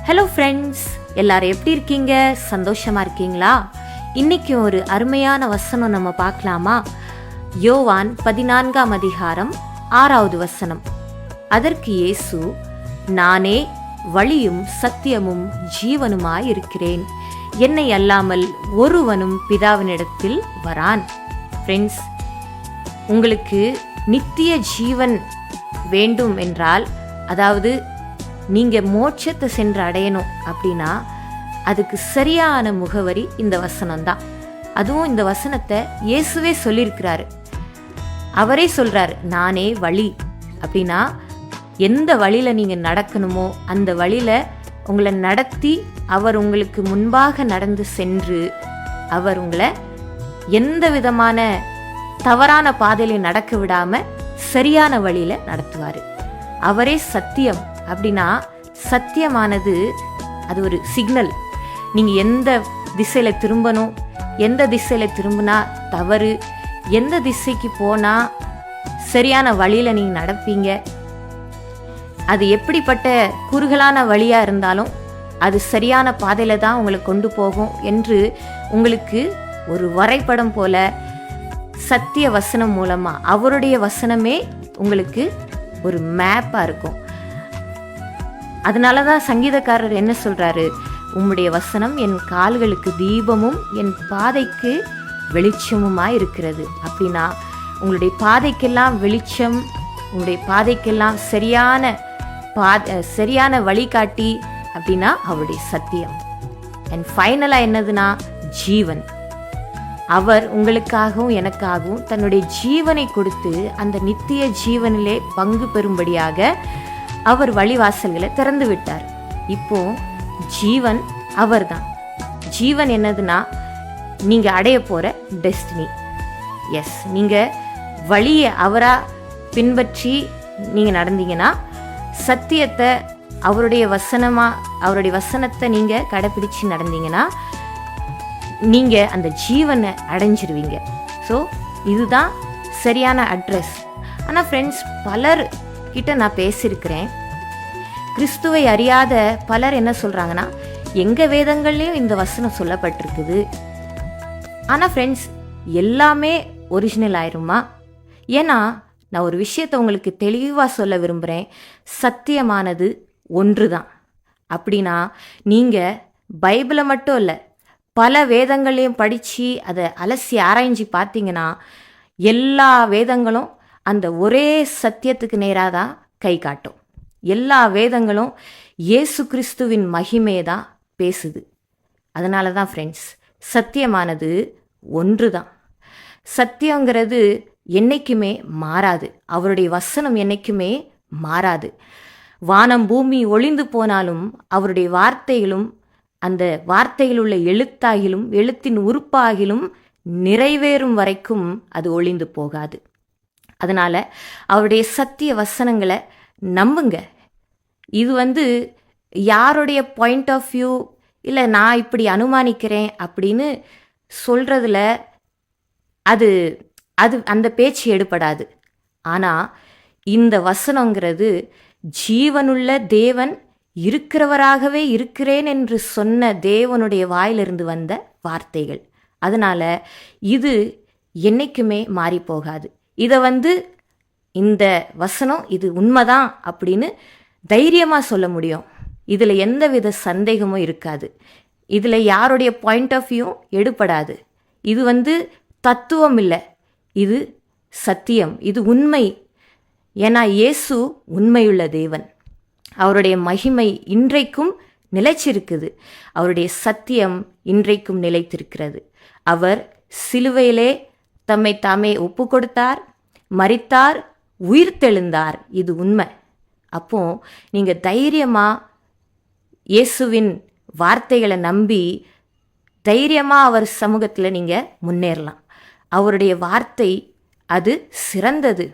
Hello friends, எல்லாரும் எப்படி இருக்கீங்க? சந்தோஷமா இருக்கீங்களா? இன்னைக்கு ஒரு அருமையான வசனம் நம்ம பார்க்கலாமா? யோவான் 14ஆம் அதிகாரம் 6வது வசனம். அதற்கு இயேசு, நானே வழியும் சத்தியமும் ஜீவனுமாய் இருக்கிறேன், என்னை அல்லாமல் ஒருவனும் பிதாவினிடத்தில் வரான். ஃப்ரெண்ட்ஸ், உங்களுக்கு நித்திய ஜீவன் வேண்டும் என்றால், அதாவது நீங்கள் மோட்சத்தை சென்று அடையணும் அப்படின்னா அதுக்கு சரியான முகவரி இந்த வசனம்தான். அதுவும் இந்த வசனத்தை இயேசுவே சொல்லியிருக்கிறாரு. அவரே சொல்கிறாரு, நானே வழி. அப்படின்னா எந்த வழியில் நீங்கள் நடக்கணுமோ அந்த வழியில் உங்களை நடத்தி அவர் உங்களுக்கு முன்பாக நடந்து சென்று அவர் உங்களை எந்த விதமான தவறான பாதையில நடக்க விடாமல் சரியான வழியில் நடத்துவார். அவரே சத்தியம். அப்படின்னா சத்தியமானது அது ஒரு சிக்னல். நீங்கள் எந்த திசையில் திரும்பணும், எந்த திசையில் திரும்பினா தவறு, எந்த திசைக்கு போனால் சரியான வழியில் நீங்கள் நடப்பீங்க, அது எப்படிப்பட்ட குறுகலான வழியாக இருந்தாலும் அது சரியான பாதையில் தான் உங்களை கொண்டு போகும் என்று உங்களுக்கு ஒரு வரைபடம் போல சத்திய வசனம் மூலமாக அவருடைய வசனமே உங்களுக்கு ஒரு மேப்பாக இருக்கும். அதனால தான் சங்கீதக்காரர் என்ன சொல்கிறாரு, உம்முடைய வசனம் என் கால்களுக்கு தீபமும் என் பாதைக்கு வெளிச்சமுமாய் இருக்கிறது. அப்படின்னா உங்களுடைய பாதைக்கெல்லாம் வெளிச்சம், உங்களுடைய பாதைக்கெல்லாம் சரியான வழிகாட்டி அப்படின்னா அவருடைய சத்தியம். அண்ட் ஃபைனலாக என்னதுன்னா ஜீவன். அவர் உங்களுக்காகவும் எனக்காகவும் தன்னுடைய ஜீவனை கொடுத்து அந்த நித்திய ஜீவனிலே பங்கு பெறும்படியாக அவர் வழிவாசல்களை திறந்து விட்டார். இப்போ ஜீவன் அவர் தான். ஜீவன் என்னதுன்னா நீங்கள் அடைய போகிற டெஸ்டினி. எஸ், நீங்கள் வழியை அவராக பின்பற்றி நீங்கள் நடந்தீங்கன்னா, சத்தியத்தை அவருடைய வசனத்தை நீங்கள் கடைப்பிடிச்சு நடந்தீங்கன்னா நீங்கள் அந்த ஜீவனை அடைஞ்சிருவீங்க. ஸோ இதுதான் சரியான அட்ரஸ். ஆனால் ஃப்ரெண்ட்ஸ், பலர் கிட்ட நான் பேசியிருக்கிறேன். கிறிஸ்துவை அறியாத பலர் என்ன சொல்கிறாங்கன்னா, எங்கள் வேதங்கள்லேயும் இந்த வசனம் சொல்லப்பட்டிருக்குது. ஆனால் ஃப்ரெண்ட்ஸ், எல்லாமே ஒரிஜினல் ஆயிருமா? ஏன்னா நான் ஒரு விஷயத்தை உங்களுக்கு தெளிவாக சொல்ல விரும்புகிறேன். சத்தியமானது ஒன்று தான். அப்படின்னா நீங்கள் பைபிளை மட்டும் இல்லை, பல வேதங்களையும் படித்து அதை அலசி ஆராய்ஞ்சி பார்த்தீங்கன்னா எல்லா வேதங்களும் அந்த ஒரே சத்தியத்துக்கு நேராக தான் கை காட்டும். எல்லா வேதங்களும் இயேசு கிறிஸ்துவின் மகிமையை தான் பேசுது. அதனால தான் ஃப்ரெண்ட்ஸ், சத்தியமானது ஒன்று தான். சத்தியங்கிறது என்றைக்குமே மாறாது. அவருடைய வசனம் என்றைக்குமே மாறாது. வானம் பூமி ஒளிந்து போனாலும் அவருடைய வார்த்தைகளும், அந்த வார்த்தையில் உள்ள எழுத்தாகிலும் எழுத்தின் உறுப்பாகிலும் நிறைவேறும் வரைக்கும் அது ஒளிந்து போகாது. அதனால் அவருடைய சத்திய வசனங்களை நம்புங்க. இது யாருடைய பாயிண்ட் ஆஃப் வியூ இல்லை நான் இப்படி அனுமானிக்கிறேன் அப்படின்னு சொல்கிறதுல அது அந்த பேச்சு எடுபடாது. ஆனால் இந்த வசனங்கிறது ஜீவனுள்ள தேவன் இருக்கிறவராகவே இருக்கிறேன் என்று சொன்ன தேவனுடைய வாயிலிருந்து வந்த வார்த்தைகள். அதனால் இது என்றைக்குமே மாறி போகாது. இதை இந்த வசனம் இது உண்மைதான் அப்படின்னு தைரியமாக சொல்ல முடியும். இதில் எந்தவித சந்தேகமும் இருக்காது. இதில் யாருடைய பாயிண்ட் ஆஃப் வியூ எடுபடாது. இது தத்துவம் இல்லை, இது சத்தியம், இது உண்மை. ஏன்னா இயேசு உண்மையுள்ள தேவன். அவருடைய மகிமை இன்றைக்கும் நிலைச்சிருக்குது. அவருடைய சத்தியம் இன்றைக்கும் நிலைத்திருக்கிறது. அவர் சிலுவையிலே தம்மை தாமே ஒப்பு கொடுத்தார், மரித்தார், உயிர்த்தெழுந்தார். இது உண்மை. அப்போ நீங்கள் தைரியமாக இயேசுவின் வார்த்தைகளை நம்பி தைரியமாக அவர் சமூகத்தில் நீங்கள் முன்னேறலாம். அவருடைய வார்த்தை அது சிறந்தது.